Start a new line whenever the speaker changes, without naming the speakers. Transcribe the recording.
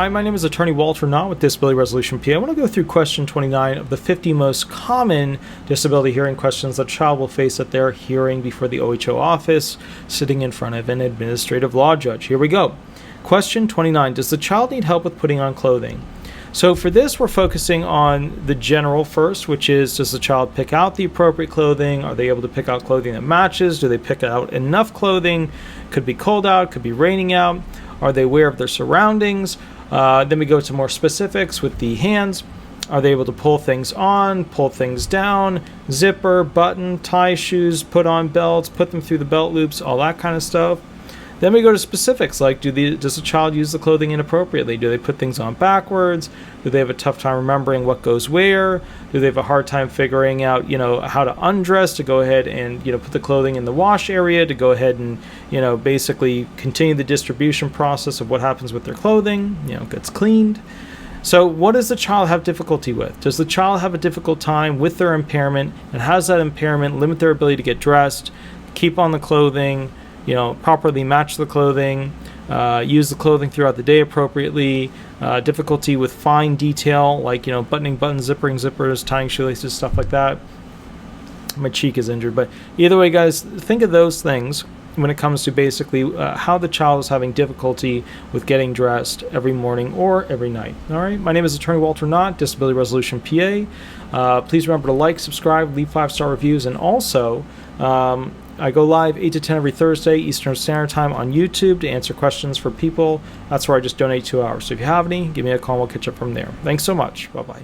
Hi, my name is Attorney Walter Knott with Disability Resolution PA. I want to go through question 29 of the 50 most common disability hearing questions that a child will face at their hearing before the OHO office, sitting in front of an administrative law judge. Here we go. Question 29, does the child need help with putting on clothing? So for this, we're focusing on the general first, which is, does the child pick out the appropriate clothing? Are they able to pick out clothing that matches? Do they pick out enough clothing? Could be cold out, could be raining out. Are they aware of their surroundings? Then we go to more specifics with the hands. Are they able to pull things on, pull things down, zipper, button, tie shoes, put on belts, put them through the belt loops, all that kind of stuff. Then we go to specifics like, does the child use the clothing inappropriately? Do they put things on backwards? Do they have a tough time remembering what goes where? Do they have a hard time figuring out, how to undress, to go ahead and, put the clothing in the wash area, to go ahead and, basically continue the distribution process of what happens with their clothing, gets cleaned. So what does the child have difficulty with? Does the child have a difficult time with their impairment, and has that impairment limit their ability to get dressed, keep on the clothing, properly match the clothing, use the clothing throughout the day appropriately, difficulty with fine detail like, buttoning buttons, zippering zippers, tying shoelaces, stuff like that. My cheek is injured, but either way, guys, think of those things when it comes to basically how the child is having difficulty with getting dressed every morning or every night. All right, my name is Attorney Walter Knott, Disability Resolution PA. Please remember to like, subscribe, leave 5-star reviews, and also I go live 8 to 10 every Thursday Eastern Standard Time on YouTube to answer questions for people. That's where I just donate 2 hours. So if you have any, give me a call and we'll catch up from there. Thanks so much. Bye-bye.